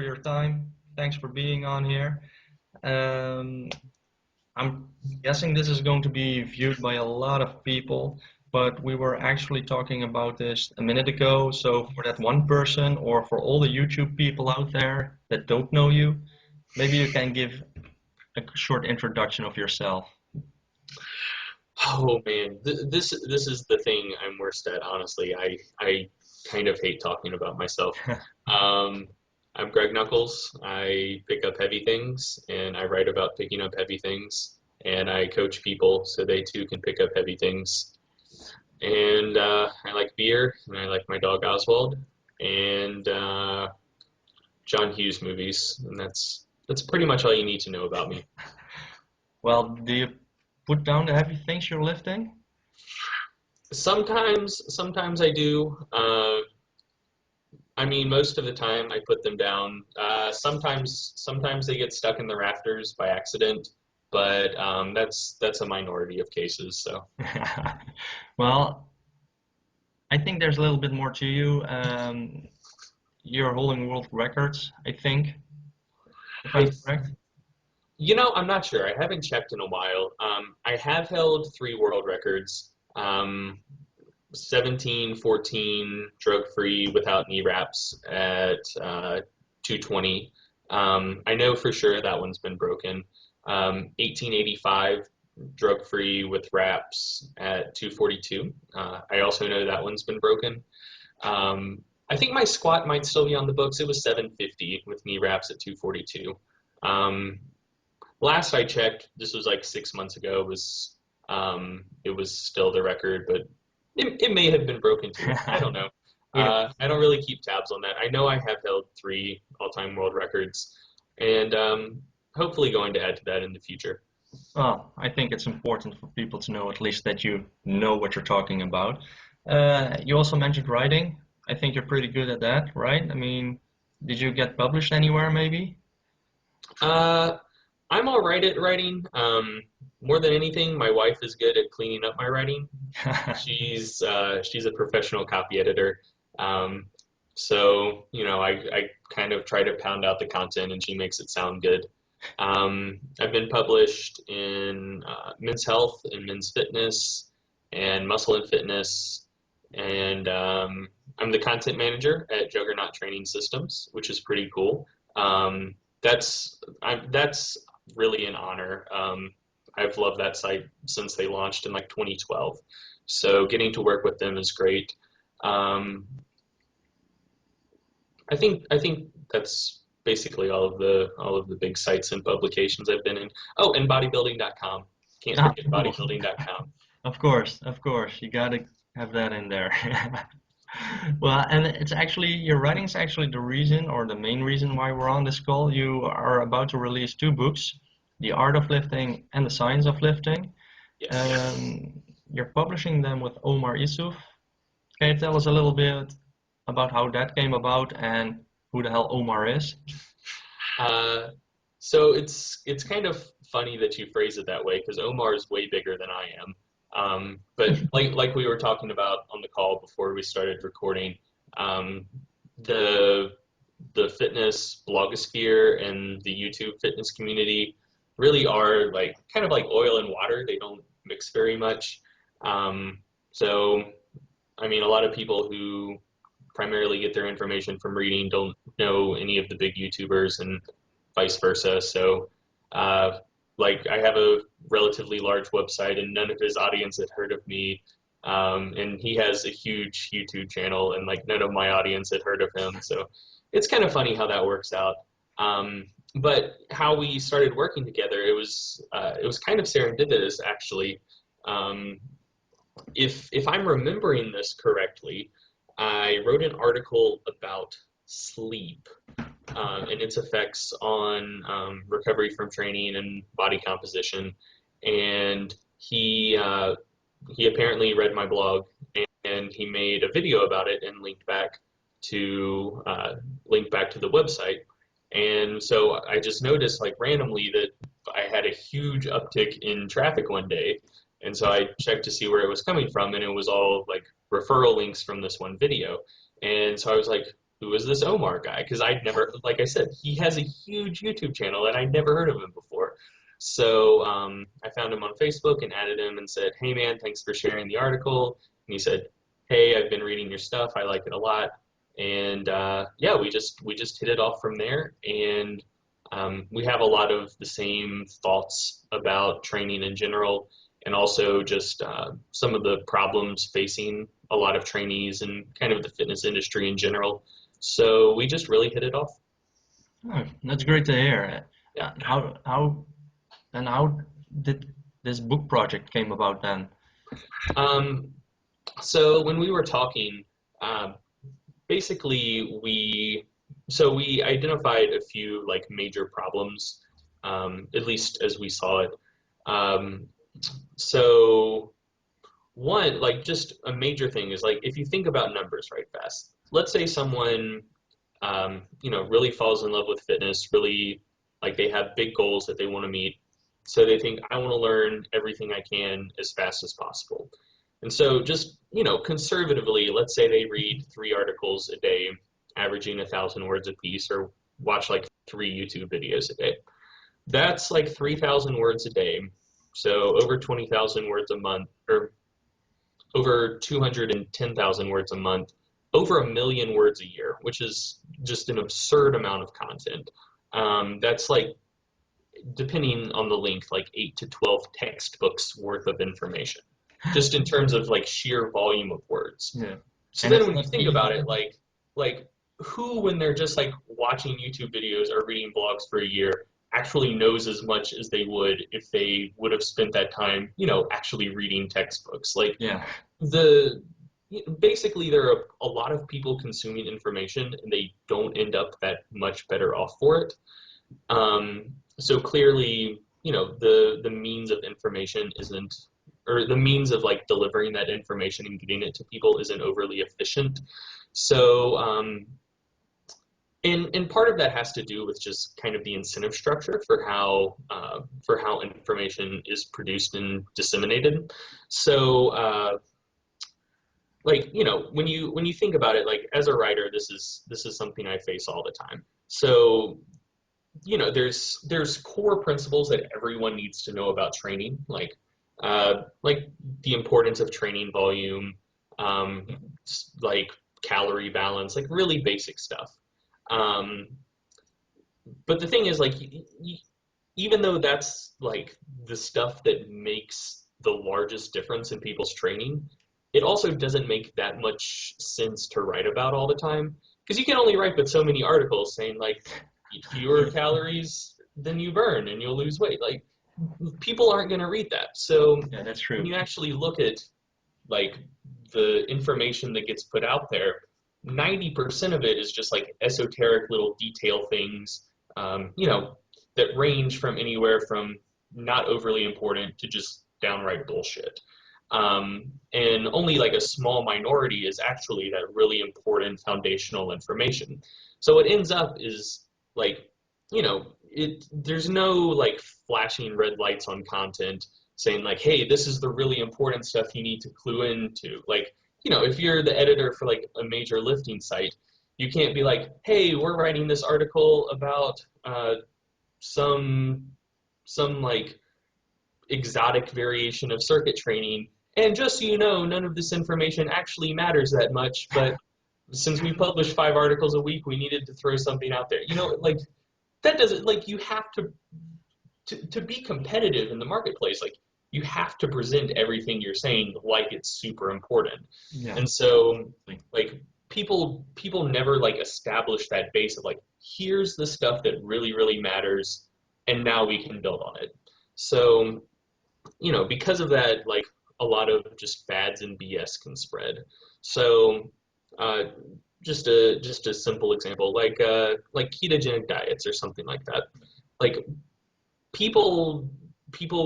for your time. Thanks for being on here. Um, I'm guessing this is going to be viewed by a lot of people, but we were actually talking about this a minute ago. So for that one person, or for all the YouTube people out there that don't know you, maybe you can give a short introduction of yourself. Oh man, this is the thing I'm worst at, honestly. I kind of hate talking about myself. Um, I'm Greg Nuckols. I pick up heavy things and I write about picking up heavy things, and I coach people so they too can pick up heavy things. And I like beer, and I like my dog Oswald, and John Hughes movies, and that's pretty much all you need to know about me. Well, do you put down the heavy things you're lifting? Sometimes I do. I mean, most of the time I put them down. Sometimes they get stuck in the rafters by accident, but that's a minority of cases. So Well, I think there's a little bit more to you. You're holding world records, I think, if I'm I, correct. I'm not sure. I haven't checked in a while. I have held three world records. 17, 14, drug-free without knee wraps at 220. I know for sure that one's been broken. 1885, drug-free with wraps at 242. I also know that one's been broken. I think my squat might still be on the books. It was 750 with knee wraps at 242. Um, Last I checked, this was like 6 months ago, it was still the record, but it may have been broken too. I don't know. We don't. I don't really keep tabs on that. I know I have held three all-time world records, and hopefully going to add to that in the future. Well, I think it's important for people to know at least that you know what you're talking about. You also mentioned writing. I think you're pretty good at that, right? I mean, did you get published anywhere maybe? Uh, I'm all right at writing. More than anything, my wife is good at cleaning up my writing. She's a professional copy editor. Um, so, I kind of try to pound out the content and she makes it sound good. I've been published in Men's Health and Men's Fitness and Muscle and Fitness. And I'm the content manager at Juggernaut Training Systems, which is pretty cool. That's really an honor. I've loved that site since they launched in like 2012. So getting to work with them is great. Um, I think that's basically all of the big sites and publications I've been in. Oh, and bodybuilding.com. Can't Ah, forget cool. bodybuilding.com. Of course, you gotta have that in there. Well, and it's actually your writing's actually the reason or the main reason why we're on this call. You are about to release two books, The Art of Lifting and The Science of Lifting. Yes. Um, you're publishing them with Omar Isuf. Can you tell us a little bit about how that came about and who the hell Omar is? Uh, so it's kind of funny that you phrase it that way because Omar is way bigger than I am. But like we were talking about on the call before we started recording, um, the the fitness blogosphere and the YouTube fitness community really are like kind of like oil and water. They don't mix very much. Um, so I mean, a lot of people who primarily get their information from reading don't know any of the big YouTubers and vice versa. So, uh, like, I have a relatively large website, and none of his audience had heard of me. And he has a huge YouTube channel, and like none of my audience had heard of him. So, it's kind of funny how that works out. But how we started working together, it was kind of serendipitous, actually. Um, if I'm remembering this correctly, I wrote an article about sleep and its effects on recovery from training and body composition. And he apparently read my blog and he made a video about it and linked back to the website. And so I just noticed like randomly that I had a huge uptick in traffic one day. And so I checked to see where it was coming from, and it was all like referral links from this one video. And so I was like, who is this Omar guy? Because I'd never, like I said, he has a huge YouTube channel and I'd never heard of him before. So I found him on Facebook and added him and said, hey man, thanks for sharing the article. And he said, hey, I've been reading your stuff. I like it a lot. And yeah, we just hit it off from there. And we have a lot of the same thoughts about training in general, and also just some of the problems facing a lot of trainees and kind of the fitness industry in general. So we just really hit it off. Oh, that's great to hear. Yeah. How did this book project came about then? So when we were talking, um, basically we identified a few like major problems, at least as we saw it. Um, so one, like just a major thing is like if you think about numbers right fast, let's say someone really falls in love with fitness, really like they have big goals that they want to meet. So they think, I want to learn everything I can as fast as possible. And so just, conservatively, let's say they read 3 articles a day, averaging 1,000 words a piece, or watch like 3 YouTube videos a day. That's like 3,000 words a day. So over 20,000 words a month, or over 210,000 words a month, over 1 million words a year, which is just an absurd amount of content. That's like, depending on the length, like 8 to 12 textbooks worth of information, just in terms of like sheer volume of words. Yeah. So And then it's when you not think easy. about it, like who, when they're just like watching YouTube videos or reading blogs for a year, actually knows as much as they would if they would have spent that time, actually reading textbooks. Like Yeah. the basically there are a lot of people consuming information and they don't end up that much better off for it. So clearly, the means of information isn't, or the means of like delivering that information and getting it to people isn't overly efficient. So and part of that has to do with just kind of the incentive structure for how information is produced and disseminated. So like when you think about it, like as a writer, this is something I face all the time. So there's core principles that everyone needs to know about training, like the importance of training volume, um, like calorie balance, like really basic stuff. Um, but the thing is, like, even though that's like the stuff that makes the largest difference in people's training, it also doesn't make that much sense to write about all the time, because you can only write but so many articles saying like eat fewer calories than you burn and you'll lose weight. Like people aren't going to read that. So Yeah, that's when true. you actually look at like the information that gets put out there, 90% of it is just like esoteric little detail things, that range from anywhere from not overly important to just downright bullshit. And only like a small minority is actually that really important foundational information. So what ends up is like, there's no like flashing red lights on content saying like, hey, this is the really important stuff you need to clue into. Like, if you're the editor for like a major lifting site, you can't be like, hey, we're writing this article about some like exotic variation of circuit training. And just so you know, none of this information actually matters that much, but since we publish 5 articles a week, we needed to throw something out there. Like that doesn't, like, you have to be competitive in the marketplace, like you have to present everything you're saying like it's super important. Yeah. And so like people never like establish that base of like, here's the stuff that really really matters and now we can build on it. So because of that, like a lot of just fads and BS can spread. So uh, just a simple example, like ketogenic diets or something like that. Like people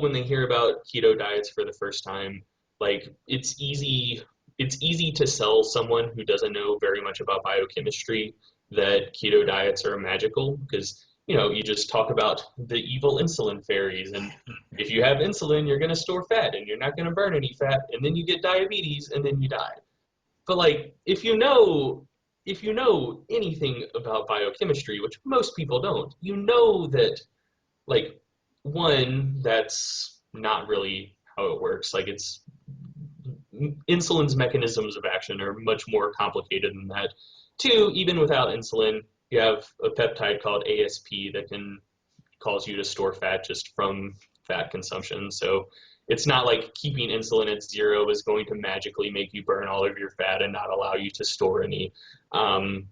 when they hear about keto diets for the first time, like it's easy to sell someone who doesn't know very much about biochemistry that keto diets are magical, because you just talk about the evil insulin fairies, and if you have insulin you're going to store fat and you're not going to burn any fat, and then you get diabetes and then you die. But like if you know if you know anything about biochemistry, which most people don't, you know that, like, one, that's not really how it works. Like, it's insulin's mechanisms of action are much more complicated than that. Two, even without insulin, you have a peptide called ASP that can cause you to store fat just from fat consumption. So it's not like keeping insulin at 0 is going to magically make you burn all of your fat and not allow you to store any. Um,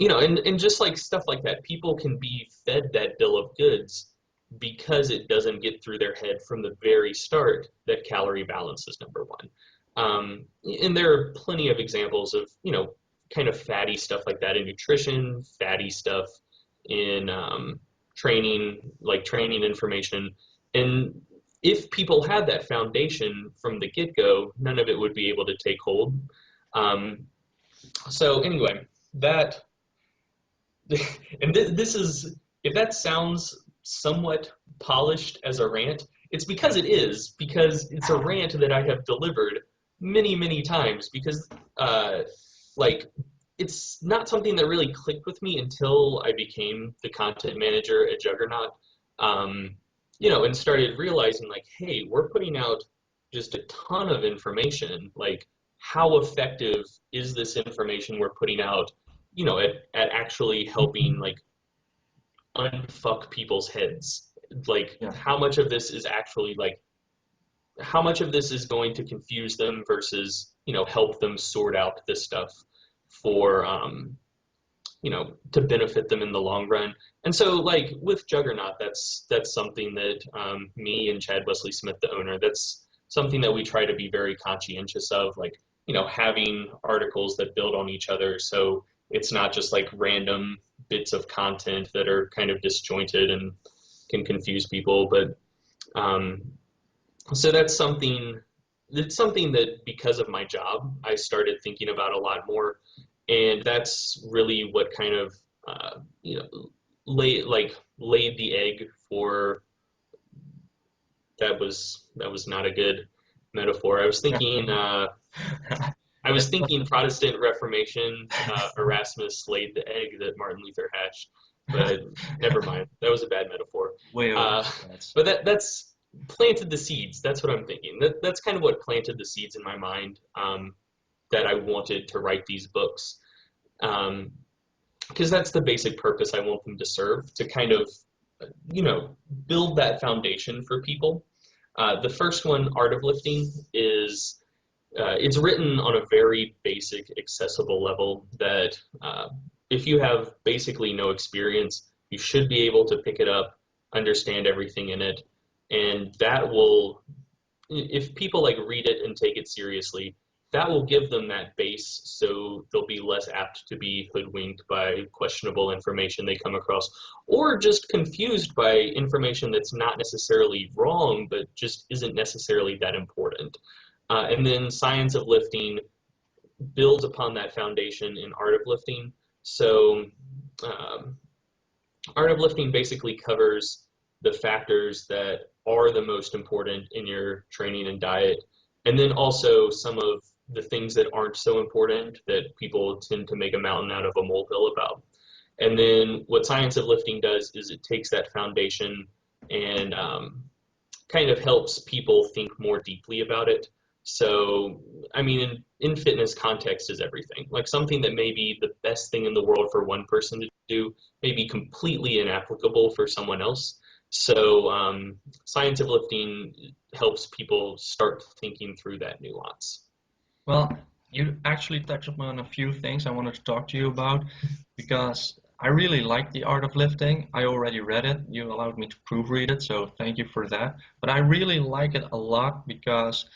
and just like stuff like that, people can be fed that bill of goods because it doesn't get through their head from the very start that calorie balance is number one. And there are plenty of examples of, kind of fatty stuff like that in nutrition, fatty stuff in training, like training information. And if people had that foundation from the get-go, none of it would be able to take hold. So anyway, that and this is, if that sounds somewhat polished as a rant, it's because it is, because it's a rant that I have delivered many, many times, because like, it's not something that really clicked with me until I became the content manager at Juggernaut, and started realizing, like, hey, we're putting out just a ton of information. Like, how effective is this information we're putting out, at actually helping, like, unfuck people's heads? Like, Yeah. how much of this is actually, like, how much of this is going to confuse them versus, help them sort out this stuff for, to benefit them in the long run. And so, like, with Juggernaut, that's something that me and Chad Wesley Smith, the owner, that's something that we try to be very conscientious of, like, having articles that build on each other. So it's not just like random bits of content that are kind of disjointed and can confuse people. But so that's something that, because of my job, I started thinking about a lot more, and that's really what kind of laid the egg for. That was not a good metaphor. I was thinking Protestant Reformation, Erasmus laid the egg that Martin Luther hatched, but never mind. That was a bad metaphor. Way over. But that's planted the seeds. That's what I'm thinking. That's kind of what planted the seeds in my mind, that I wanted to write these books, because that's the basic purpose I want them to serve, to kind of, build that foundation for people. The first one, Art of Lifting, is it's written on a very basic, accessible level that if you have basically no experience, you should be able to pick it up, understand everything in it, and that will, if people like read it and take it seriously, that will give them that base, so they'll be less apt to be hoodwinked by questionable information they come across, or just confused by information that's not necessarily wrong, but just isn't necessarily that important. And then Science of Lifting builds upon that foundation in Art of Lifting. So Art of Lifting basically covers the factors that are the most important in your training and diet, and then also some of the things that aren't so important that people tend to make a mountain out of a molehill about. And then what Science of Lifting does is it takes that foundation and kind of helps people think more deeply about it. So, I mean, in fitness, context is everything. Like, something that may be the best thing in the world for one person to do may be completely inapplicable for someone else. So Science of Lifting helps people start thinking through that nuance. Well, you actually touched upon a few things I wanted to talk to you about, because I really like The Art of Lifting. I already read it. You allowed me to proofread it, so thank you for that. But I really like it a lot because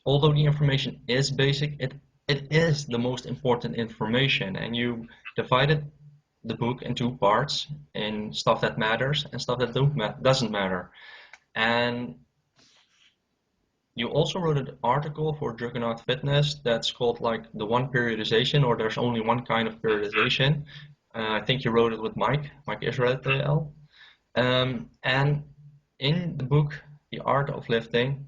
although the information is basic, it is the most important information, and you divided the book in two parts, in stuff that matters and stuff that doesn't matter. And you also wrote an article for Juggernaut Fitness that's called, like, the one periodization, or there's only one kind of periodization. I think you wrote it with Mike Israel. And in the book, The Art of Lifting,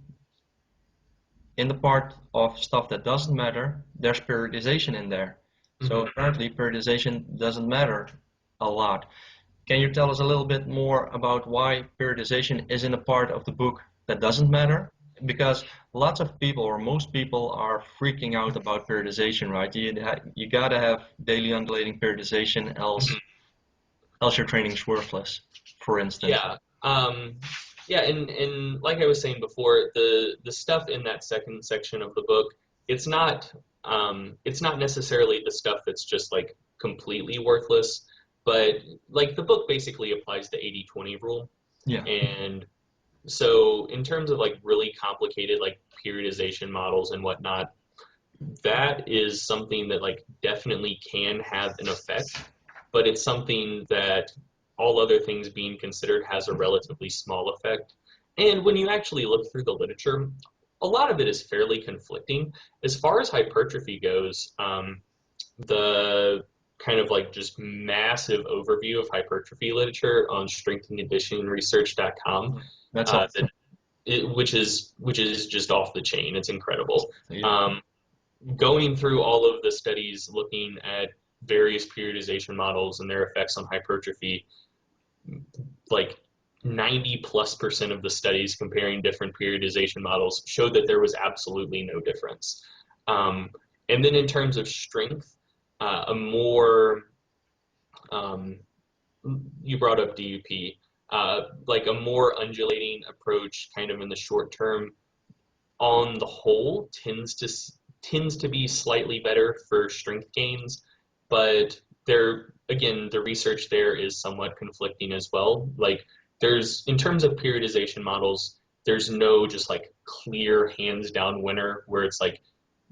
in the part of stuff that doesn't matter, there's periodization in there. So apparently periodization doesn't matter a lot. Can you tell us a little bit more about why periodization isn't a part of the book that doesn't matter? Because lots of people, or most people, are freaking out about periodization, right? You gotta have daily undulating periodization, else your training's worthless, for instance. Yeah. Yeah, and like I was saying before, the stuff in that second section of the book, it's not necessarily the stuff that's just like completely worthless, but like the book basically applies the 80/20 rule. Yeah. And so in terms of like really complicated like periodization models and whatnot, that is something that like definitely can have an effect, but it's something that all other things being considered has a relatively small effect. And when you actually look through the literature, a lot of it is fairly conflicting. As far as hypertrophy goes, the kind of like just massive overview of hypertrophy literature on strengthandconditioningresearch.com, That's all. which is just off the chain. It's incredible. Yeah. Going through all of the studies looking at various periodization models and their effects on hypertrophy, like 90+% of the studies comparing different periodization models showed that there was absolutely no difference. And then in terms of strength, a more, you brought up DUP, like a more undulating approach kind of in the short term on the whole tends to be slightly better for strength gains, but there again the research there is somewhat conflicting as well. Like there's in terms of periodization models, there's no just like clear hands down winner where it's like,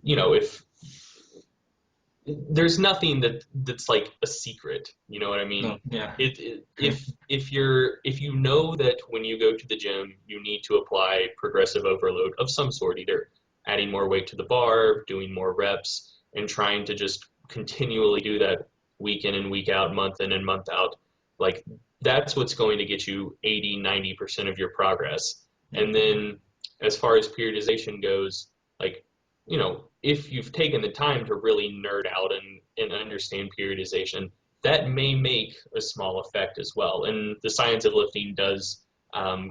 if there's nothing that's like a secret, you know what I mean? No, yeah. If you know that when you go to the gym you need to apply progressive overload of some sort, either adding more weight to the bar, doing more reps, and trying to just continually do that week in and week out, month in and month out, like that's what's going to get you 80-90% of your progress. And then as far as periodization goes, like, if you've taken the time to really nerd out and understand periodization, that may make a small effect as well. And the science of lifting does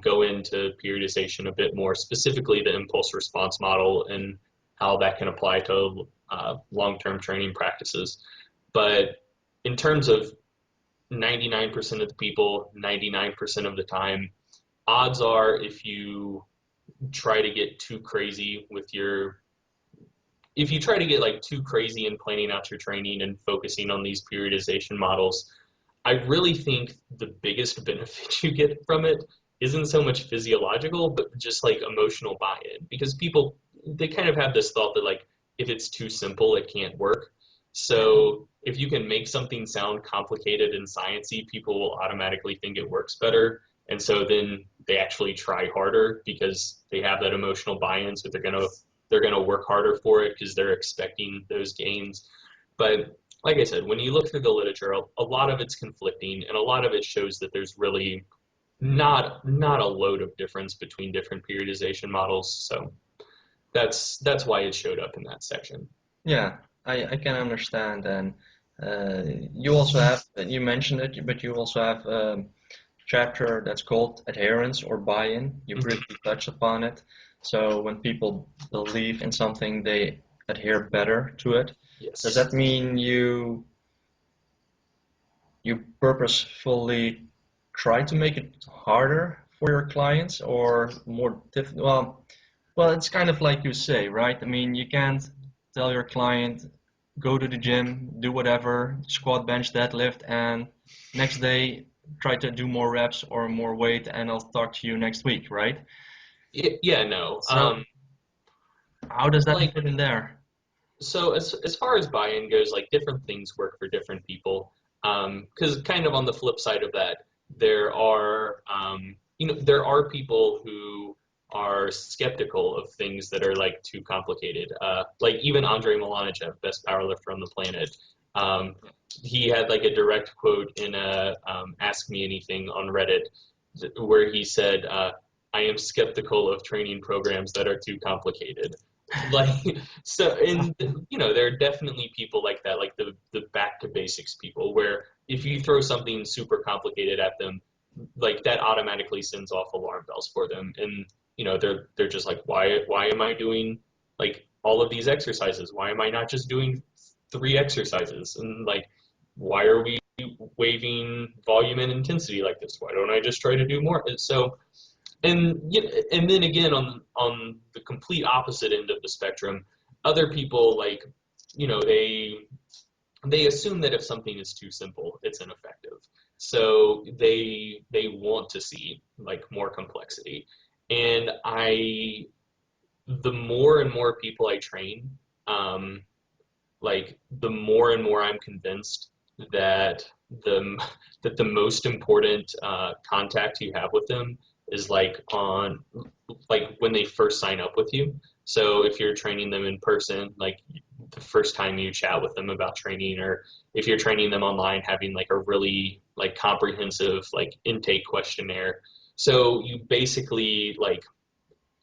go into periodization a bit more, specifically the impulse response model and how that can apply to long-term training practices. But in terms of 99% of the people, 99% of the time, odds are if you try to get too crazy with your if you try to get like too crazy in planning out your training and focusing on these periodization models, I really think the biggest benefit you get from it isn't so much physiological, but just like emotional buy-in. Because people, they kind of have this thought that like, if it's too simple, it can't work. So if you can make something sound complicated and sciencey, people will automatically think it works better. And so then they actually try harder because they have that emotional buy-in. So they're gonna work harder for it because they're expecting those gains. But like I said, when you look through the literature, a lot of it's conflicting, and a lot of it shows that there's really not a load of difference between different periodization models. So that's why it showed up in that section. Yeah, I can understand. And you also have, you mentioned it, but you also have a chapter that's called adherence or buy-in. You briefly touched upon it. So when people believe in something, they adhere better to it. Does Yes. that mean you purposefully try to make it harder for your clients or more difficult? Well, it's kind of like you say, right? I mean, you can't tell your client, go to the gym, do whatever, squat, bench, deadlift, and next day try to do more reps or more weight, and I'll talk to you next week, right? Yeah, no. So how does that Like fit in there? so as far as buy-in goes, like different things work for different people. Because kind of on the flip side of that, there are people who are skeptical of things that are like too complicated. Like even Andre Milanichev, best powerlifter on the planet, um, he had like a direct quote in a Ask Me Anything on Reddit where he said, "I am skeptical of training programs that are too complicated." Like, so, and there are definitely people like that, like the back to basics people, where if you throw something super complicated at them, like that automatically sends off alarm bells for them, and they're just like, why am I doing like all of these exercises? Why am I not just doing three exercises? And like, why are we waiving volume and intensity like this? Why don't I just try to do more? And so, and then again, on the complete opposite end of the spectrum, other people, like, they assume that if something is too simple, it's ineffective. So they want to see like more complexity. And the more and more people I train, um, like the more and more I'm convinced that the that the most important contact you have with them is like when they first sign up with you. So if you're training them in person, like the first time you chat with them about training, or if you're training them online, having like a really like comprehensive like intake questionnaire. So you basically like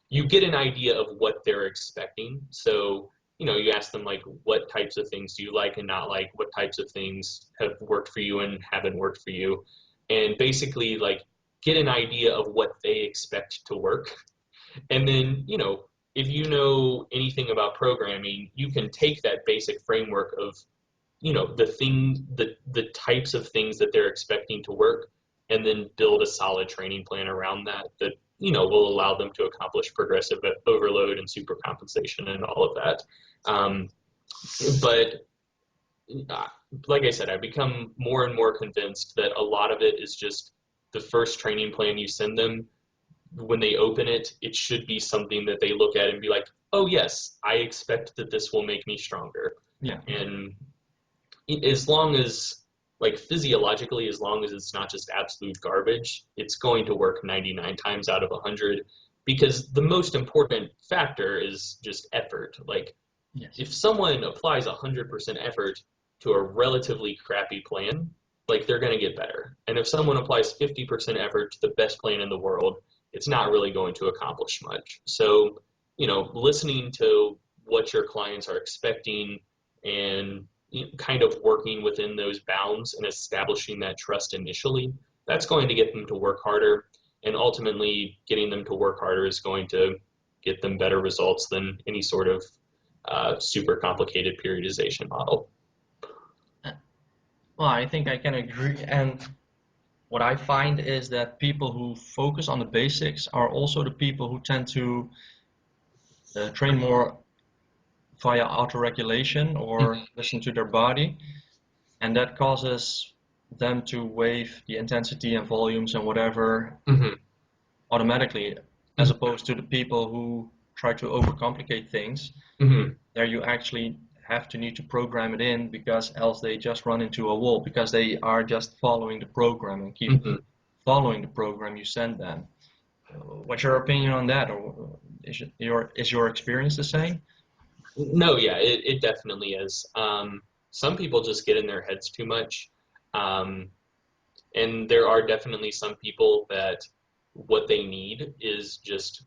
you get an idea of what they're expecting. So, you ask them like, what types of things do you like and not like? What types of things have worked for you and haven't worked for you? And basically like get an idea of what they expect to work. And then, if you know anything about programming, you can take that basic framework of, the types of things that they're expecting to work, and then build a solid training plan around that will allow them to accomplish progressive overload and super compensation and all of that. um, but uh, like I said, I've become more and more convinced that a lot of it is just the first training plan you send them. When they open it, it should be something that they look at and be like, oh yes, I expect that this will make me stronger. Yeah. And as long as, like, physiologically, as long as it's not just absolute garbage, it's going to work 99 times out of 100, because the most important factor is just effort. Like, Yes. if someone applies 100% effort to a relatively crappy plan, like, they're going to get better. And if someone applies 50% effort to the best plan in the world, it's not really going to accomplish much. So, listening to what your clients are expecting, and kind of working within those bounds and establishing that trust initially, that's going to get them to work harder. And ultimately, getting them to work harder is going to get them better results than any sort of super complicated periodization model. Well, I think I can agree. And what I find is that people who focus on the basics are also the people who tend to train more via auto-regulation or listen to their body, and that causes them to waive the intensity and volumes and whatever Mm-hmm. automatically, as opposed to the people who try to overcomplicate things. Mm-hmm. There you actually have to need to program it in, because else they just run into a wall, because they are just following the program and keep Mm-hmm. following the program you send them. What's your opinion on that, or is your experience the same? No, yeah, it definitely is. Some people just get in their heads too much. Um, and there are definitely some people that what they need is just,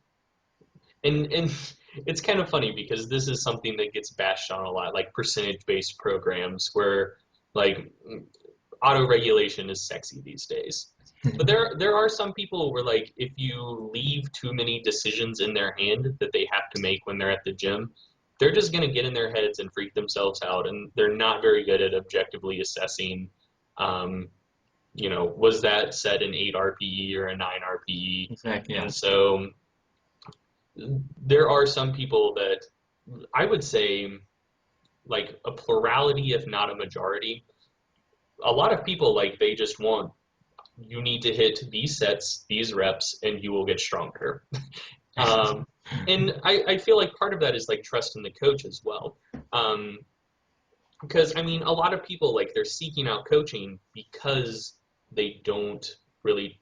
and it's kind of funny because this is something that gets bashed on a lot, like percentage based programs where like auto regulation is sexy these days. But there are some people where, like, if you leave too many decisions in their hand that they have to make when they're at the gym, they're just going to get in their heads and freak themselves out, and they're not very good at objectively assessing, um, was that set an 8 RPE or a 9 RPE? Exactly, And yeah. so there are some people that I would say, like, a plurality, if not a majority, a lot of people, like, they just want, you need to hit these sets, these reps, and you will get stronger. um, and I feel like part of that is like trust in the coach as well. Um, because I mean, a lot of people, like, they're seeking out coaching because they don't really,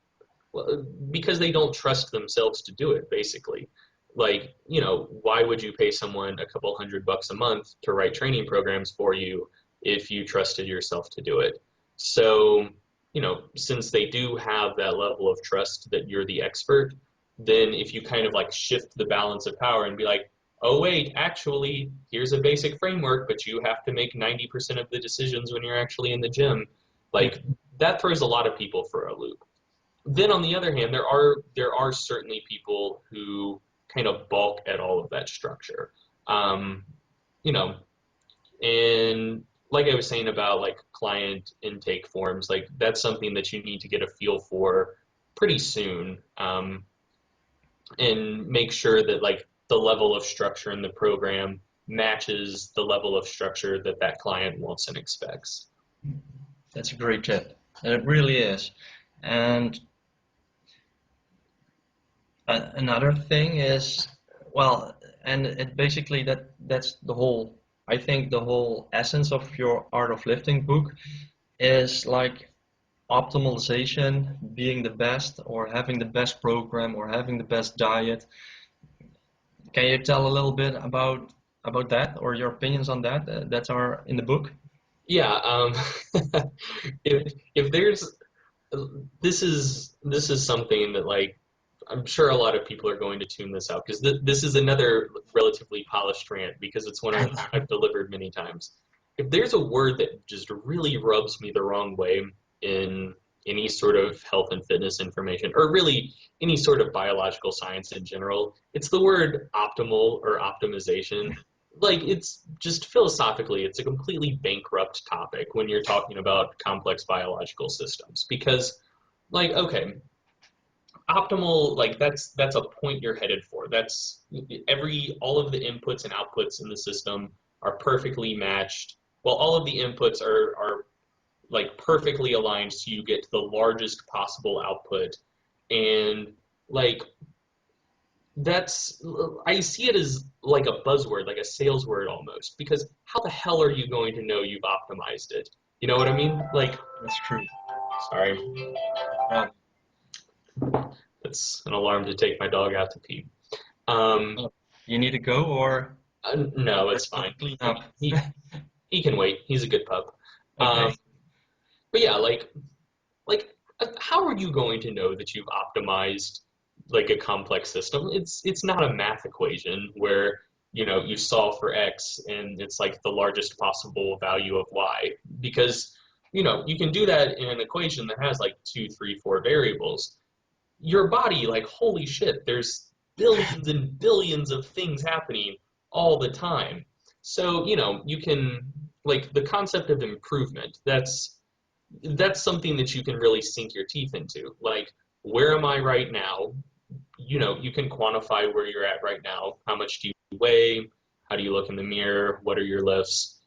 well, because they don't trust themselves to do it, basically. Like, why would you pay someone a couple $100 a month to write training programs for you if you trusted yourself to do it? So, since they do have that level of trust that you're the expert, then if you kind of like shift the balance of power and be like, oh wait, actually, here's a basic framework, but you have to make 90% of the decisions when you're actually in the gym. Yeah, Like that throws a lot of people for a loop. Then on the other hand, there are certainly people who kind of balk at all of that structure. Um, you know, and like I was saying about like client intake forms, like that's something that you need to get a feel for pretty soon, and make sure that like the level of structure in the program matches the level of structure that that client wants and expects. that's a great tip. It really is. And another thing is, well, and it basically that's the whole, I think the whole essence of your Art of Lifting book is like optimization, being the best, or having the best program, or having the best diet. Can you tell a little bit about that, or your opinions on that that are in the book? Yeah, if there's this is something that like I'm sure a lot of people are going to tune this out because this is another relatively polished rant because it's one I've delivered many times. If there's a word that just really rubs me the wrong way in any sort of health and fitness information, or really any sort of biological science in general, it's the word optimal or optimization. Like it's just philosophically, it's a completely bankrupt topic when you're talking about complex biological systems because like okay, optimal, like that's a point you're headed for. That's every all of the inputs and outputs in the system are perfectly matched. Well, all of the inputs are like perfectly aligned so you get to the largest possible output. And like that's I see it as like a buzzword, like a sales word almost, because how the hell are you going to know you've optimized it? You know what I mean? Like, That's true. sorry, Um, that's an alarm to take my dog out to pee. Um, you need to go, no, or it's still fine. clean Like up? he can wait. He's a good pup. Um, Okay. but yeah, like how are you going to know that you've optimized like a complex system? It's not a math equation where you solve for x and it's like the largest possible value of y because you can do that in an equation that has like two, three, four variables. Your body, like holy shit, there's billions and billions of things happening all the time. So you can like the concept of improvement. That's something that you can really sink your teeth into. Like, where am I right now? You can quantify where you're at right now. How much do you weigh? How do you look in the mirror? What are your lifts?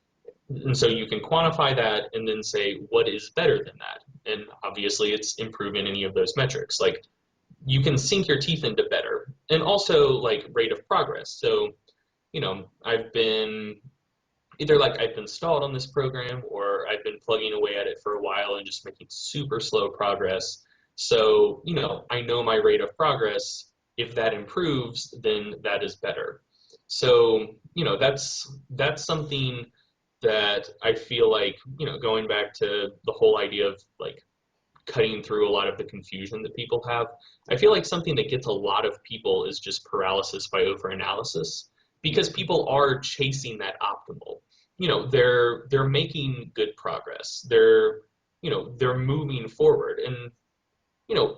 And so you can quantify that and then say, what is better than that? And obviously, it's improving any of those metrics. Like, you can sink your teeth into better. And also, like, rate of progress. So, I've been either like I've been stalled on this program or I've been plugging away at it for a while and just making super slow progress. So, I know my rate of progress. If that improves, then that is better. So, that's something that I feel like, going back to the whole idea of like cutting through a lot of the confusion that people have. I feel like something that gets a lot of people is just paralysis by overanalysis because people are chasing that optimal. They're making good progress. They're moving forward. And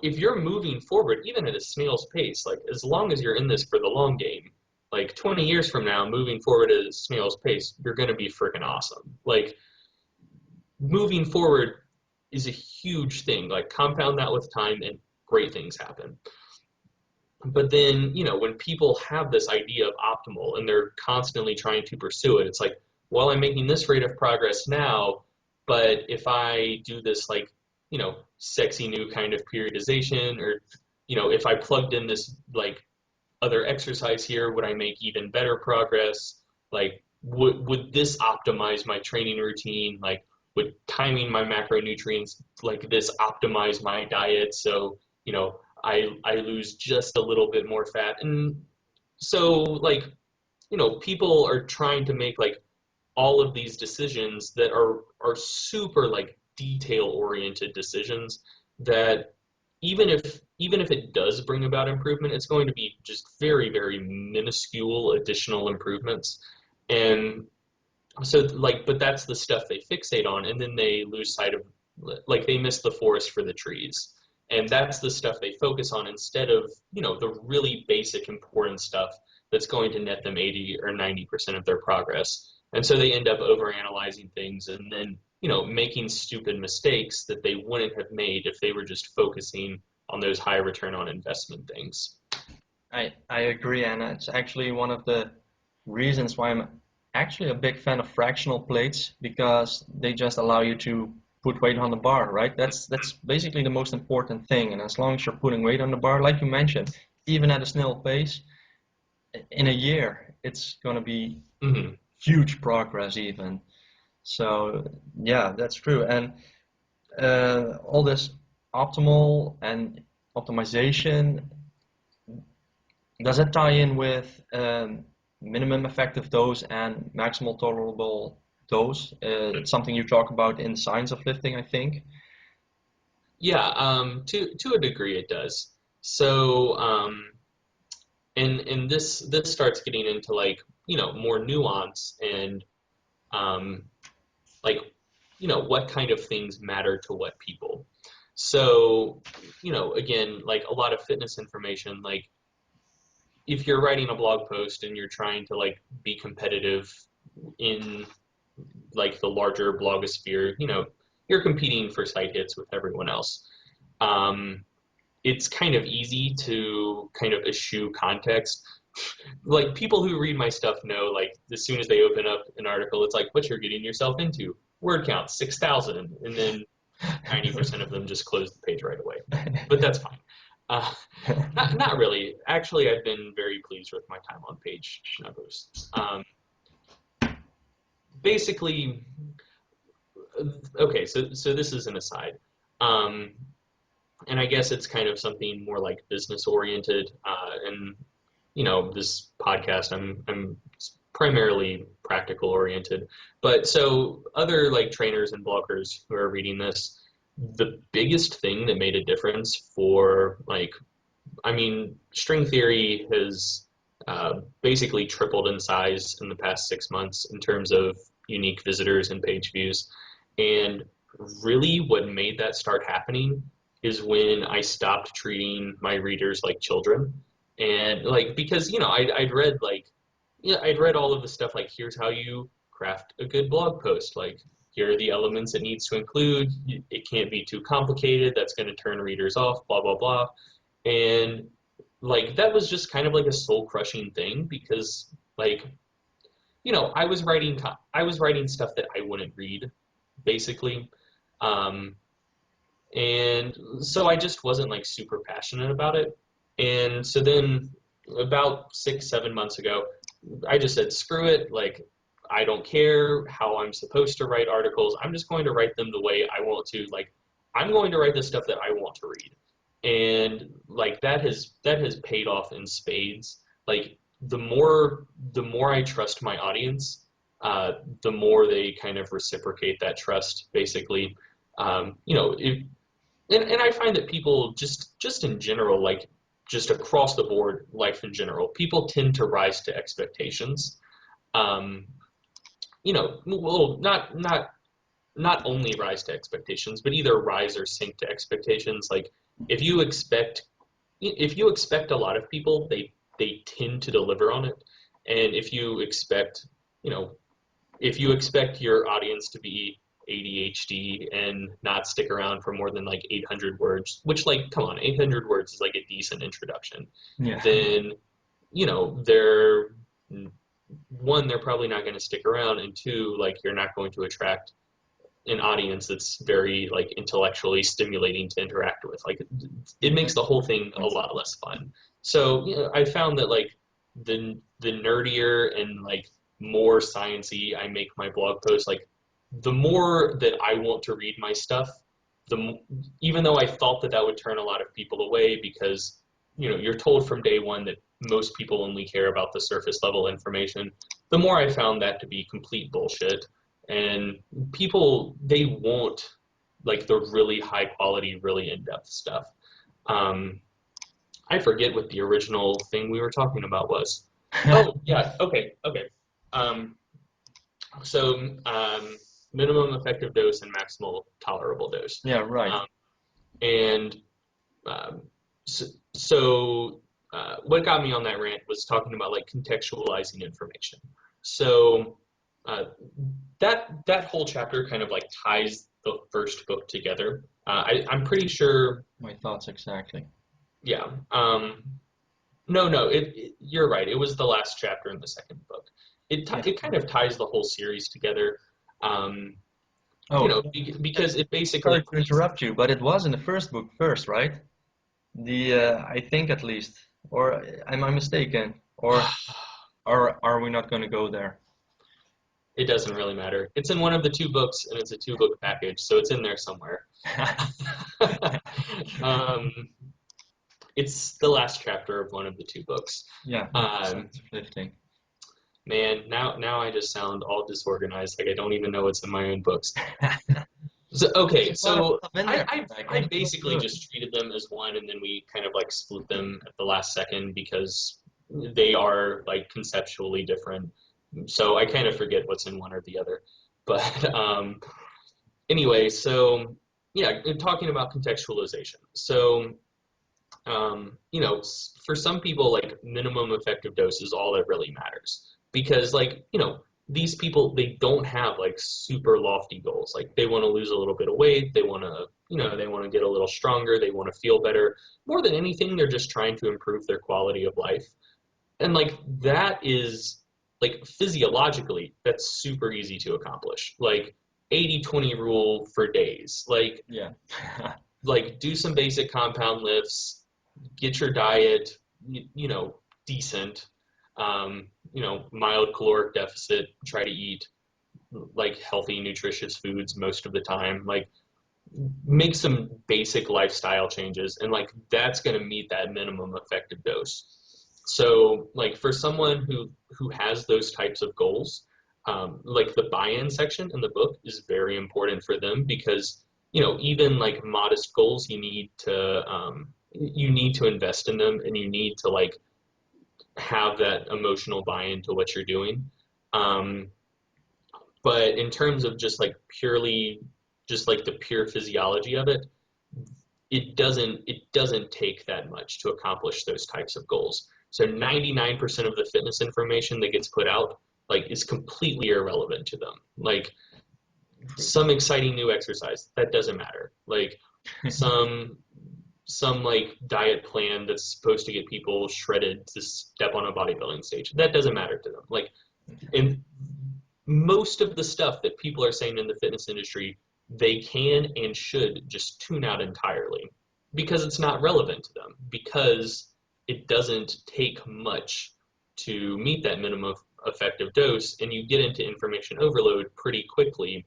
if you're moving forward even at a snail's pace, like as long as you're in this for the long game, like 20 years from now, moving forward at a snail's pace, you're going to be freaking awesome. Like moving forward is a huge thing. Like compound that with time and great things happen. But then, when people have this idea of optimal and they're constantly trying to pursue it, it's like, well, I'm making this rate of progress now, but if I do this like, sexy new kind of periodization or, if I plugged in this like other exercise here, would I make even better progress? Like, would this optimize my training routine? Like, would timing my macronutrients like this optimize my diet? So, I lose just a little bit more fat. And so, like, people are trying to make like all of these decisions that are super like detail oriented decisions that even if it does bring about improvement, it's going to be just very, very minuscule additional improvements. And so like, but that's the stuff they fixate on, and then they lose sight of, like, they miss the forest for the trees. And that's the stuff they focus on instead of, the really basic important stuff that's going to net them 80 or 90% of their progress. And so they end up overanalyzing things and then, making stupid mistakes that they wouldn't have made if they were just focusing on those high return on investment things. I agree, and it's actually one of the reasons why I'm actually a big fan of fractional plates, because they just allow you to put weight on the bar, right? That's basically the most important thing. And as long as you're putting weight on the bar, like you mentioned, even at a snail pace, in a year, it's going to be Mm-hmm. huge progress even. So yeah, that's true. And all this optimal and optimization, does it tie in with minimum effective dose and maximal tolerable dose? It's something you talk about in Science of Lifting, I think. Yeah, to a degree it does. So, and this starts getting into, like, more nuance and, um, like, what kind of things matter to what people. So, again, like, a lot of fitness information, like, if you're writing a blog post and you're trying to, like, be competitive in, like, the larger blogosphere, you're competing for site hits with everyone else. Um, it's kind of easy to kind of eschew context. Like, people who read my stuff know, like, as soon as they open up an article, it's like, what you're getting yourself into. Word count 6,000, and then 90% of them just close the page right away. But that's fine. Uh, not really. Actually, I've been very pleased with my time on page numbers. Basically, okay, so this is an aside. Um, and I guess it's kind of something more like business oriented. And this podcast, I'm primarily practical oriented. But so other, like, trainers and bloggers who are reading this, the biggest thing that made a difference for, like, I mean, string theory has basically tripled in size in the past 6 months in terms of unique visitors and page views. And really what made that start happening is when I stopped treating my readers like children. And, like, because, I'd read, like, yeah, I'd read all of the stuff, like, here's how you craft a good blog post. Like, here are the elements it needs to include. It can't be too complicated. That's going to turn readers off, blah, blah, blah. And, like, that was just kind of like a soul crushing thing because, like, I was writing stuff that I wouldn't read, basically. Um, and so I just wasn't, like, super passionate about it. And so then about 6, 7 months ago, I just said, screw it. Like, I don't care how I'm supposed to write articles. I'm just going to write them the way I want to. Like, I'm going to write the stuff that I want to read. And, like, that has paid off in spades. Like, the more I trust my audience, the more they kind of reciprocate that trust, basically. If and I find that people just in general, like, just across the board, life in general, people tend to rise to expectations. Um, well, not only rise to expectations, but either rise or sink to expectations. Like, if you expect a lot of people, they tend to deliver on it. And you know, if you expect your audience to be ADHD and not stick around for more than, like, 800 words, which, like, come on, 800 words is like a decent introduction, Yeah. then, they're, one, they're probably not going to stick around, and two, like, you're not going to attract an audience that's very, like, intellectually stimulating to interact with. Like, it makes the whole thing a lot less fun. So, I found that, like, the nerdier and, like, more sciencey I make my blog posts, like, the more that I want to read my stuff, even though I thought that that would turn a lot of people away because, you're told from day one that most people only care about the surface level information, the more I found that to be complete bullshit. And people, they want, like, the really high quality, really in-depth stuff. Um, I forget what the original thing we were talking about was. Oh, yeah. Okay. Okay. Um, so minimum effective dose and maximal tolerable dose. Yeah, right. Um, and um, so, so what got me on that rant was talking about like contextualizing information. So uh, that whole chapter kind of like ties the first book together. I'm pretty sure. My thoughts exactly. Yeah. No, no, you're right. It was the last chapter in the second book. Yeah. It kind of ties the whole series together. Um, Oh, because it basically sorry to interrupt you, but it was in the first book first, right? The I think at least, or am I mistaken? Or are we not going to go there? it doesn't really matter. It's in one of the two books, and it's a two-book package, so it's in there somewhere. um, it's the last chapter of one of the two books. Yeah, Um, sounds lifting. man, now I just sound all disorganized, like I don't even know what's in my own books. So, okay, There's a lot of so stuff in I, there. I Like, I and it looks basically good. just treated them as one, and then we kind of like split them at the last second because they are like conceptually different. So I kind of forget what's in one or the other. But anyway, so yeah, talking about contextualization. So for some people, like minimum effective dose is all that really matters because, like, these people they don't have like super lofty goals. Like they want to lose a little bit of weight, they want to get a little stronger, they want to feel better. More than anything, they're just trying to improve their quality of life. And like that is like physiologically, that's super easy to accomplish. Like 80-20 rule for days. Yeah. Like do some basic compound lifts, get your diet, decent, mild caloric deficit, try to eat like healthy, nutritious foods most of the time, like make some basic lifestyle changes, and like that's going to meet that minimum effective dose. So like for someone who has those types of goals, like the buy-in section in the book is very important for them because even like modest goals you need to invest in them, and you need to like have that emotional buy-in to what you're doing. Um, but in terms of just like purely, just like the pure physiology of it, it doesn't take that much to accomplish those types of goals. So 99% of the fitness information that gets put out like is completely irrelevant to them. Like some exciting new exercise, that doesn't matter. Like some some like diet plan that's supposed to get people shredded to step on a bodybuilding stage, that doesn't matter to them. Like and most of the stuff that people are saying in the fitness industry, they can and should just tune out entirely because it's not relevant to them, because it doesn't take much to meet that minimum effective dose, and you get into information overload pretty quickly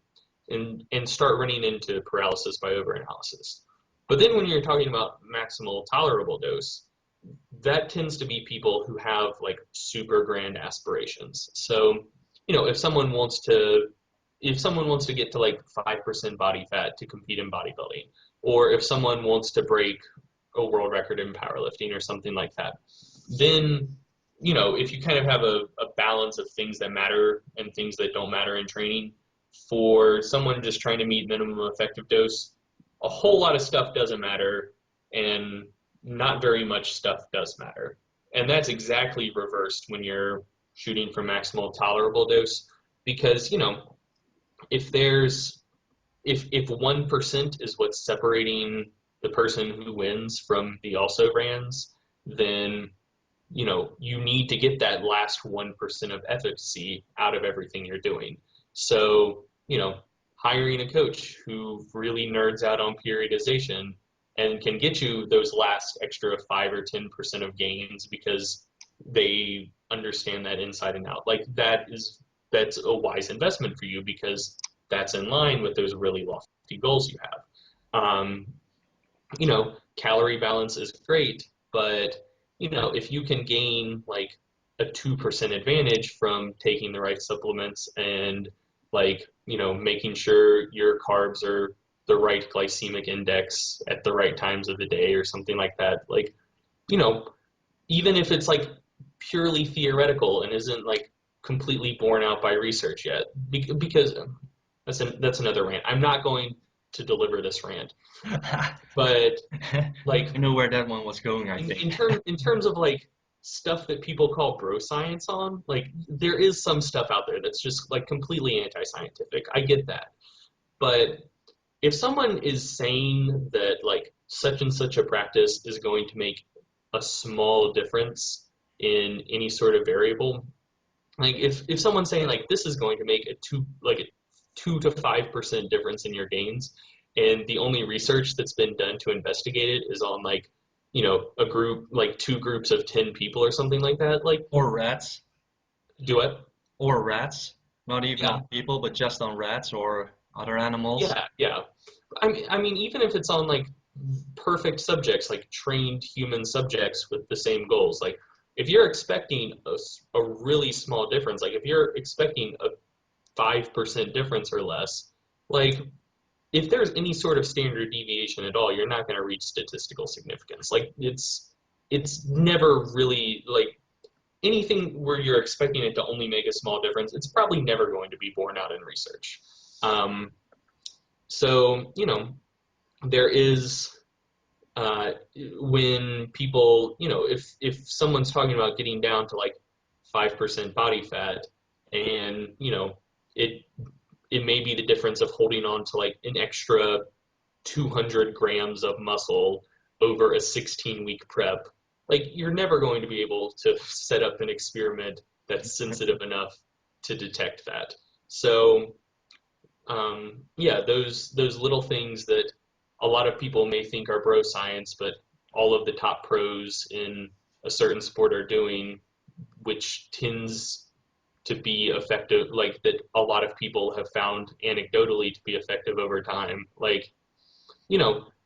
and start running into paralysis by overanalysis. But then when you're talking about maximal tolerable dose, that tends to be people who have like super grand aspirations. So, if someone wants to get to like 5% body fat to compete in bodybuilding, or if someone wants to break a world record in powerlifting or something like that, then if you kind of have a balance of things that matter and things that don't matter in training, for someone just trying to meet minimum effective dose, a whole lot of stuff doesn't matter, and not very much stuff does matter. And that's exactly reversed when you're shooting for maximal tolerable dose, because if there's if 1% is what's separating the person who wins from the also rans, then you need to get that last 1% of efficacy out of everything you're doing. So hiring a coach who really nerds out on periodization and can get you those last extra 5 or 10% of gains because they understand that inside and out, like that's a wise investment for you, because that's in line with those really lofty goals you have. Calorie balance is great, but if you can gain like a 2% advantage from taking the right supplements and like making sure your carbs are the right glycemic index at the right times of the day or something like that. Like, you know, even if it's like purely theoretical and isn't like completely borne out by research yet, because that's another rant. I'm not going to deliver this rant, but like I know where that one was going, I in think. terms of like stuff that people call bro science on, like there is some stuff out there that's just like completely anti-scientific. I get that. But if someone is saying that like such and such a practice is going to make a small difference in any sort of variable, like if someone's saying like this is going to make a 2 to 5% difference in your gains, and the only research that's been done to investigate it is on like a group like two groups of 10 people or something like that, like Or rats. do it. Or rats. Not even Yeah, on people, but just on rats or other animals. yeah. I mean, even if it's on like perfect subjects, like trained human subjects with the same goals, like if you're expecting a really small difference, like if you're expecting a 5% difference or less, like if there's any sort of standard deviation at all, you're not going to reach statistical significance. Like it's never really like anything where you're expecting it to only make a small difference. It's probably never going to be borne out in research. Um, so there is when people if someone's talking about getting down to like 5% body fat, and it it may be the difference of holding on to like an extra 200 grams of muscle over a 16-week prep, like you're never going to be able to set up an experiment that's sensitive enough to detect that. So yeah, those little things that a lot of people may think are bro science, but all of the top pros in a certain sport are doing, which tends to be effective, like that a lot of people have found anecdotally to be effective over time. Like,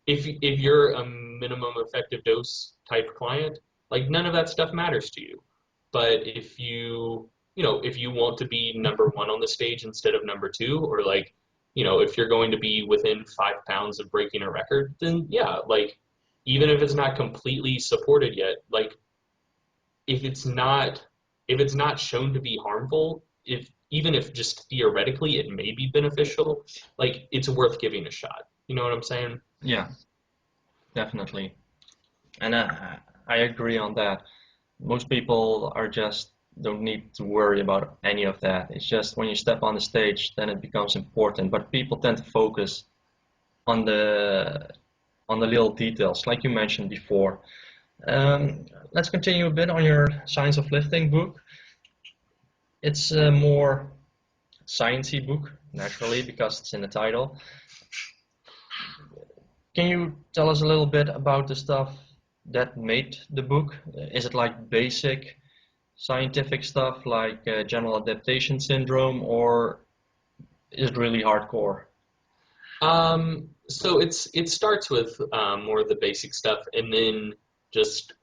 if you're a minimum effective dose type client, like none of that stuff matters to you. But if you want to be number one on the stage instead of number two, or like, if you're going to be within 5 pounds of breaking a record, then yeah, like even if it's not completely supported yet, like if it's not if it's not shown to be harmful, if even if just theoretically it may be beneficial, like it's worth giving a shot. You know what I'm saying? Yeah, definitely. And I agree on that. Most people are just don't need to worry about any of that. It's just when you step on the stage, then it becomes important. But people tend to focus on the little details, like you mentioned before. Let's continue a bit on your Science of Lifting book. It's a more sciencey book, naturally, because it's in the title. Can you tell us a little bit about the stuff that made the book? Is it like basic scientific stuff like general adaptation syndrome, or is it really hardcore? So it starts with more of the basic stuff, and then just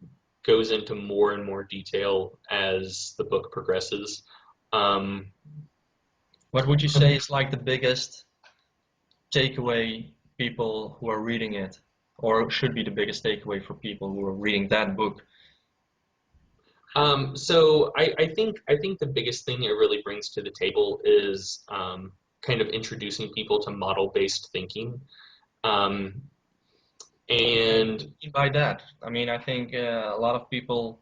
goes into more and more detail as the book progresses. Um, What would you say is like the biggest takeaway people who are reading it, or should be the biggest takeaway for people who are reading that book? so I think the biggest thing it really brings to the table is kind of introducing people to model-based thinking. Um, What do and you mean by that? I mean, I think a lot of people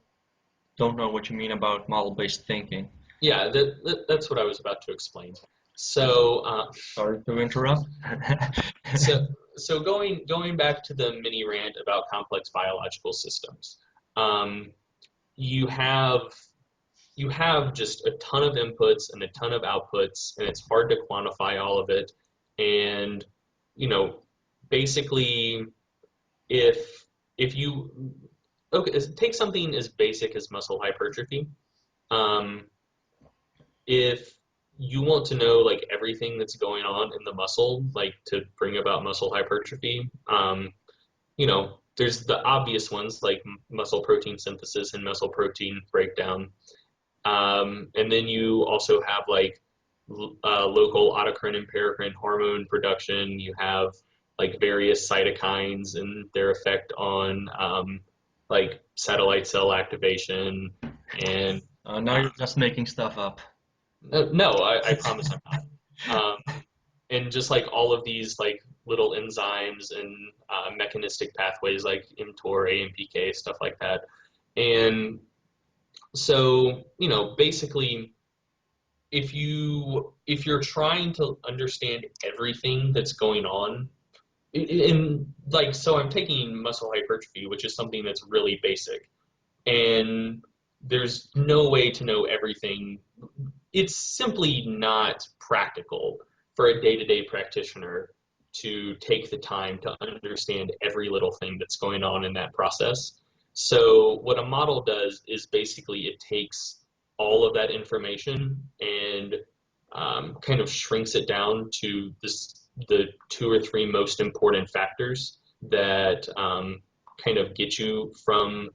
don't know what you mean about model-based thinking. yeah, that's what I was about to explain. So Sorry to interrupt. so so going back to the mini rant about complex biological systems, um, you have you have just a ton of inputs and a ton of outputs, and it's hard to quantify all of it. And you know, basically, if you okay, take something as basic as muscle hypertrophy. Um, if you want to know like everything that's going on in the muscle, like to bring about muscle hypertrophy, there's the obvious ones like muscle protein synthesis and muscle protein breakdown. And then you also have like local autocrine and paracrine hormone production. You have like various cytokines and their effect on like satellite cell activation and Now you're just making stuff up. no, I promise I'm not. And just like all of these like little enzymes and mechanistic pathways like mTOR, AMPK, stuff like that. And so, basically, if you're trying to understand everything that's going on, in like, so I'm taking muscle hypertrophy, which is something that's really basic, and there's no way to know everything. It's simply not practical for a day-to-day practitioner to take the time to understand every little thing that's going on in that process. So what a model does is basically it takes all of that information and kind of shrinks it down to the two or three most important factors that kind of get you from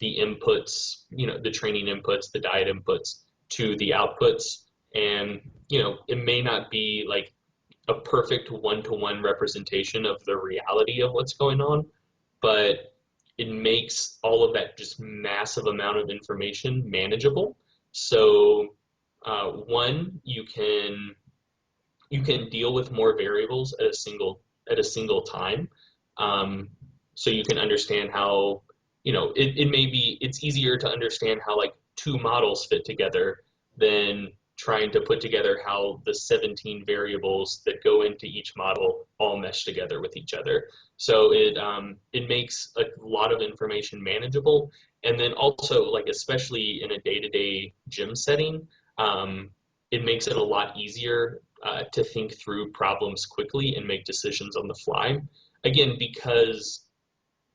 the inputs, the training inputs, the diet inputs, to the outputs. And, it may not be like a perfect one-to-one representation of the reality of what's going on, but it makes all of that just massive amount of information manageable. So one, you can deal with more variables at a single time. So you can understand how, it's easier to understand how like two models fit together than trying to put together how the 17 variables that go into each model all mesh together with each other. So it makes a lot of information manageable. And then also, like, especially in a day-to-day gym setting, it makes it a lot easier to think through problems quickly and make decisions on the fly. Again, because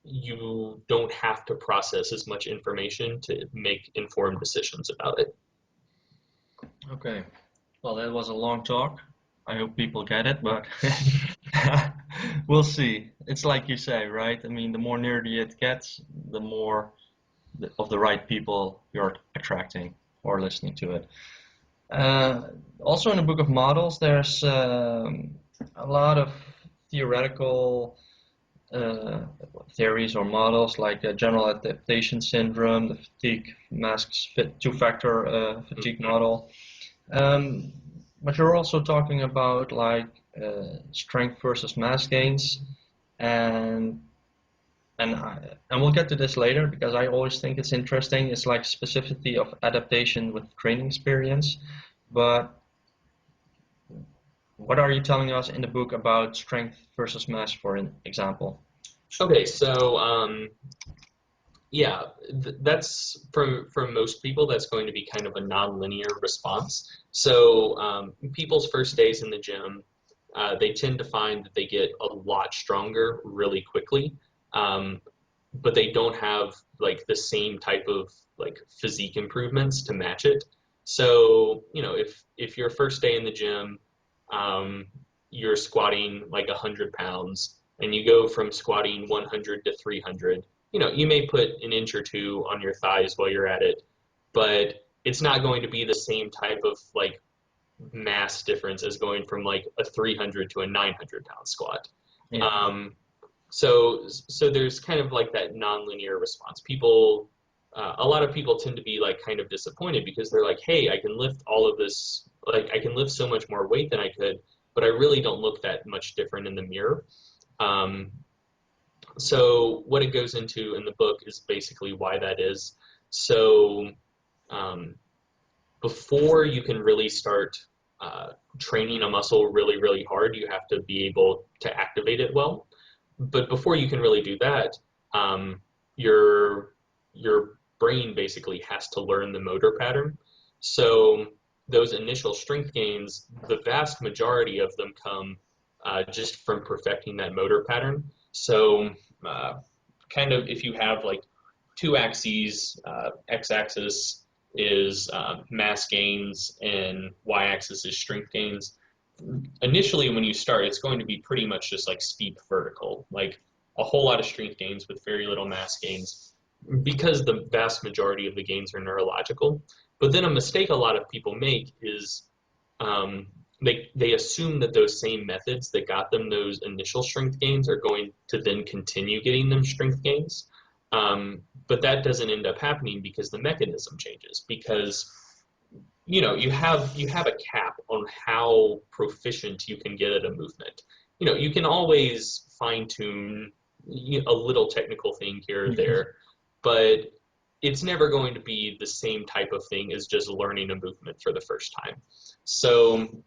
you don't have to process as much information to make informed decisions about it. Okay. Well, that was a long talk. I hope people get it, but we'll see. It's like you say, right? I mean, the more nerdy it gets, the more of the right people you're attracting or listening to it. Also in the book of models, there's a lot of theoretical uh, theories or models like general adaptation syndrome, the fatigue masks fit two-factor fatigue model. Um, but you're also talking about like strength versus mass gains, and and we'll get to this later because I always think it's interesting. It's like specificity of adaptation with training experience. But what are you telling us in the book about strength versus mass, for an example? Okay, so yeah, that's for most people, that's going to be kind of a nonlinear response. So people's first days in the gym, they tend to find that they get a lot stronger really quickly, um, but they don't have like the same type of like physique improvements to match it. So if your first day in the gym, um, you're squatting like 100 pounds, and you go from squatting 100 to 300, you may put an inch or two on your thighs while you're at it, but it's not going to be the same type of like mass difference as going from like a 300 to a 900-pound squat. Yeah. So there's kind of like that nonlinear response. A lot of people tend to be like kind of disappointed because they're like, hey, I can lift all of this, like I can lift so much more weight than I could, but I really don't look that much different in the mirror. Um, so what it goes into in the book is basically why that is. So um, before you can really start training a muscle really, really hard, you have to be able to activate it well. But before you can really do that, um, your your brain basically has to learn the motor pattern. So those initial strength gains, the vast majority of them come just from perfecting that motor pattern. So uh, kind of if you have like two axes, x-axis is mass gains and y-axis is strength gains. Initially, when you start, it's going to be pretty much just like steep vertical, like a whole lot of strength gains with very little mass gains, because the vast majority of the gains are neurological. But then a mistake a lot of people make is um, they assume that those same methods that got them those initial strength gains are going to then continue getting them strength gains. But that doesn't end up happening because the mechanism changes. Because you have a cap on how proficient you can get at a movement. You can always fine tune a little technical thing here or there, but it's never going to be the same type of thing as just learning a movement for the first time. So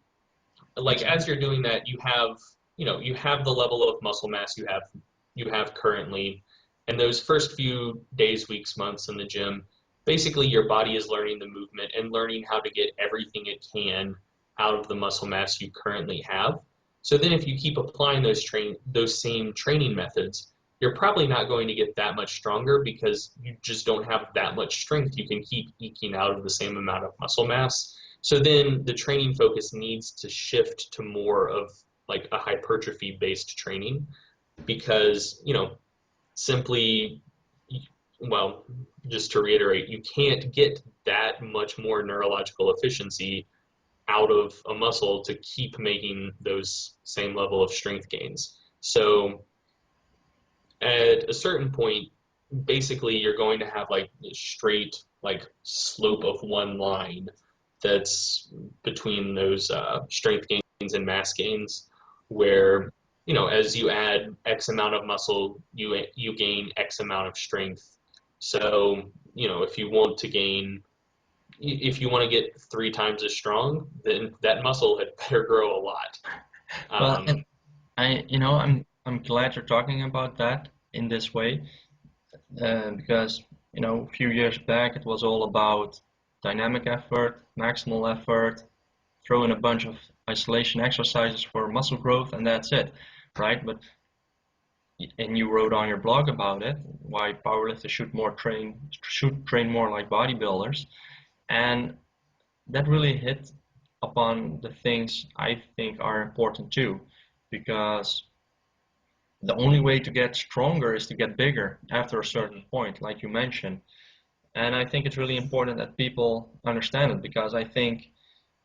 like as you're doing that, you have the level of muscle mass you have currently, and those first few days, weeks, months in the gym, basically your body is learning the movement and learning how to get everything it can out of the muscle mass you currently have. So then if you keep applying those same training methods, you're probably not going to get that much stronger because you just don't have that much strength you can keep eking out of the same amount of muscle mass. So then the training focus needs to shift to more of like a hypertrophy based training because, simply, well, just to reiterate, you can't get that much more neurological efficiency out of a muscle to keep making those same level of strength gains. So at a certain point, basically you're going to have like a straight like slope of one line that's between those strength gains and mass gains, where as you add X amount of muscle, you gain X amount of strength. So if you want to get 3 times as strong, then that muscle had better grow a lot. Well, and I'm glad you're talking about that in this way, because a few years back it was all about dynamic effort, maximal effort, throw in a bunch of isolation exercises for muscle growth, and that's it, right? And you wrote on your blog about it, why powerlifters should train more like bodybuilders, and that really hit upon the things I think are important too, because the only way to get stronger is to get bigger after a certain point, like you mentioned. And I think it's really important that people understand it, because I think,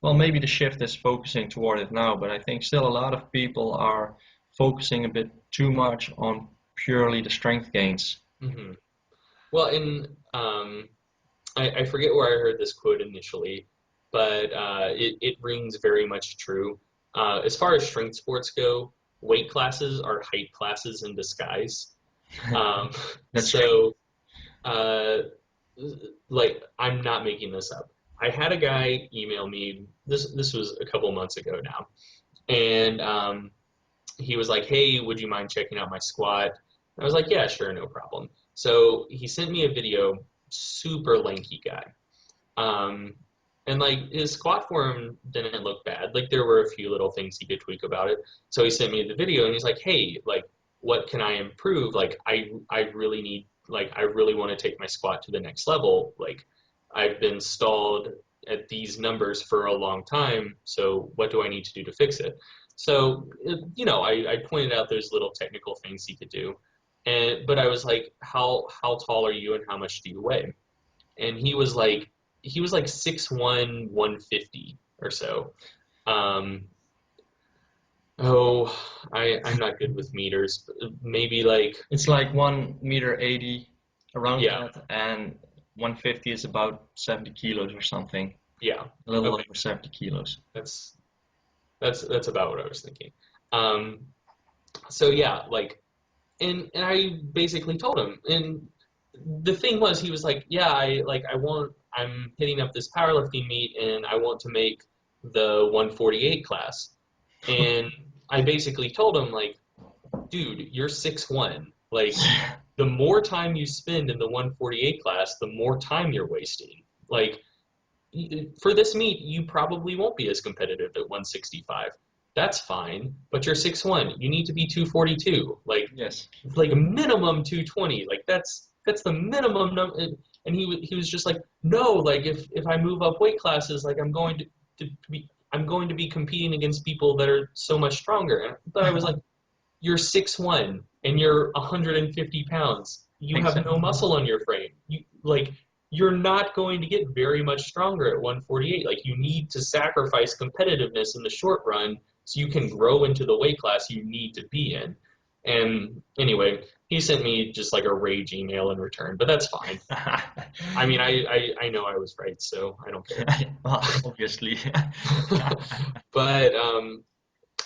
well, maybe the shift is focusing toward it now, but I think still a lot of people are focusing a bit too much on purely the strength gains. Mm-hmm. Well, and I forget where I heard this quote initially, but it rings very much true. As far as strength sports go, weight classes are height classes in disguise. Um, That's true. so, uh, like, I'm not making this up. I had a guy email me. This was a couple months ago now, and he was like, "Hey, would you mind checking out my squat?" I was like, "Yeah, sure, no problem." So he sent me a video. Super lanky guy. Um, and like his squat form didn't look bad. Like there were a few little things he could tweak about it. So he sent me the video and he's like, "Hey, like what can I improve? Like I really need I really want to take my squat to the next level. Like I've been stalled at these numbers for a long time. So what do I need to do to fix it?" So I pointed out those little technical things he could do. But I was like, how tall are you and how much do you weigh? And he was like 6'1", 150 or so. Um, oh, I'm not good with meters. But maybe like It's like 1 meter 80 around yeah, that, and 150 is about 70 kilos or something, yeah. a little Okay, over 70 kilos. that's that's about what I was thinking. Um, so yeah, like and I basically told him, and the thing was, he was like, "Yeah, I'm hitting up this powerlifting meet, and I want to make the 148 class." And I basically told him, like, "Dude, you're 6'1". Like, the more time you spend in the 148 class, the more time you're wasting. Like, for this meet, you probably won't be as competitive at 165. That's fine, but you're 6'1". You need to be 242. Yes. Like a minimum 220. Like that's the minimum number. And he was just like, no, like if I move up weight classes, like I'm going to be competing against people that are so much stronger. But I was like, you're 6'1" and you're 150 pounds. You have no Exactly. muscle on your frame. You like you're not going to get very much stronger at 148. Like you need to sacrifice competitiveness in the short run so you can grow into the weight class you need to be in. And anyway, he sent me just like a rage email in return, but that's fine. I mean, I know I was right, so I don't care. Well, obviously. But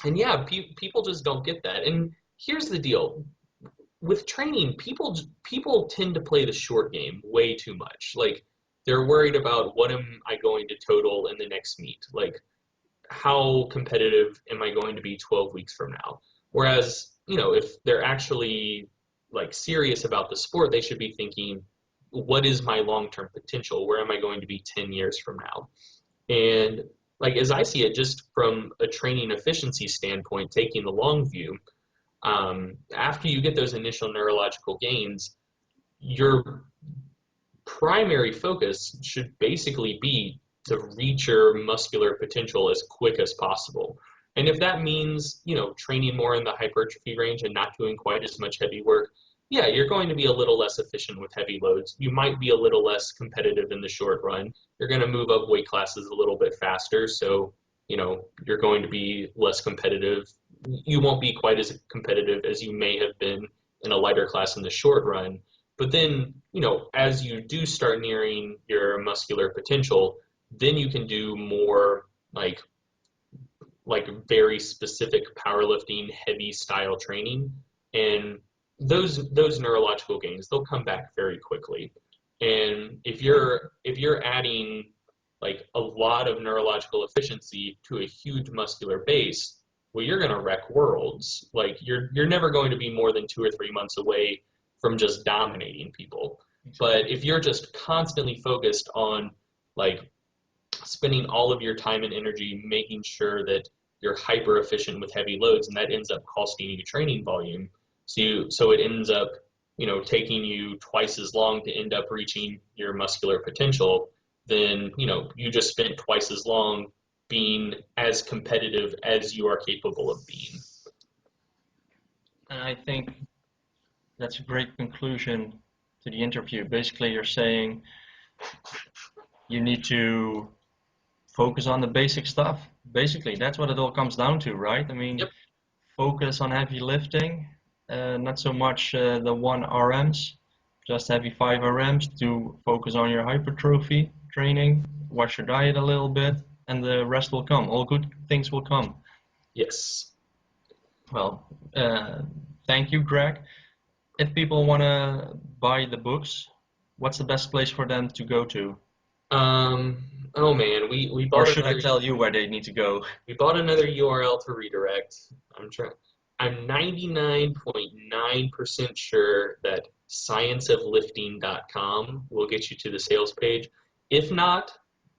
and yeah, people just don't get that. And here's the deal: with training, people tend to play the short game way too much. Like they're worried about what am I going to total in the next meet? Like how competitive am I going to be 12 weeks from now? Whereas, if they're actually like serious about the sport, they should be thinking, what is my long-term potential? Where am I going to be 10 years from now? And like as I see it, just from a training efficiency standpoint, taking the long view, after you get those initial neurological gains, your primary focus should basically be to reach your muscular potential as quick as possible. And if that means, training more in the hypertrophy range and not doing quite as much heavy work, yeah, you're going to be a little less efficient with heavy loads. You might be a little less competitive in the short run. You're going to move up weight classes a little bit faster, so, you're going to be less competitive. You won't be quite as competitive as you may have been in a lighter class in the short run. But then, as you do start nearing your muscular potential, then you can do more like very specific powerlifting, heavy style training, and those neurological gains, they'll come back very quickly. And if you're adding like a lot of neurological efficiency to a huge muscular base, well, you're going to wreck worlds. Like you're never going to be more than 2 or 3 months away from just dominating people. But if you're just constantly focused on like spending all of your time and energy making sure that you're hyper efficient with heavy loads, and that ends up costing you training volume. So it ends up, taking you twice as long to end up reaching your muscular potential. Then, you just spent twice as long being as competitive as you are capable of being. And I think that's a great conclusion to the interview. Basically, you're saying you need to focus on the basic stuff. Basically, that's what it all comes down to, right? I mean, Yep. focus on heavy lifting, not so much the 1 RMs, just heavy 5 RMs to focus on your hypertrophy training, watch your diet a little bit, and the rest will come. All good things will come. Yes. Well, thank you, Greg. If people want to buy the books, what's the best place for them to go to? Oh man, we Or bought should I another tell you where they need to go? we bought another URL to redirect. I'm 99.9% sure that scienceoflifting.com will get you to the sales page. If not,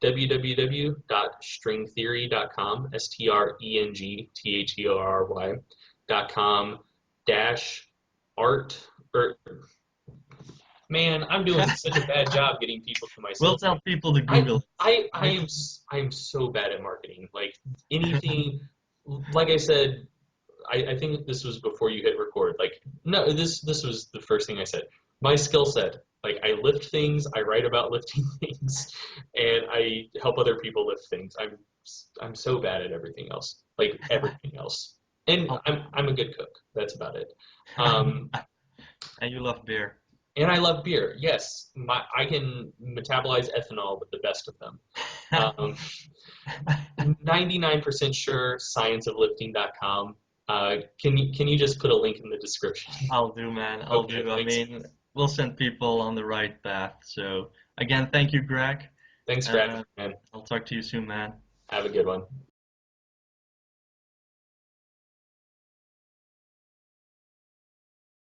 www.stringtheory.com, STRENGTHEORY.com dash art or man, I'm doing such a bad job getting people to my We'll sales tell page. people to I Google it. I am so bad at marketing. Like anything, like I said, I think this was before you hit record. Like no, this was the first thing I said. My skill set, like I lift things, I write about lifting things, and I help other people lift things. I'm so bad at everything else, like everything else. And I'm a good cook. That's about it. Um, And you love beer. and I love beer. Yes, I can metabolize ethanol with the best of them. 99% sure scienceoflifting.com. Can you just put a link in the description? I'll do, man. I'll Okay, do. I thanks. mean, we'll send people on the right path. So again, thank you, Greg. Thanks for having me, man. I'll talk to you soon, man. Have a good one.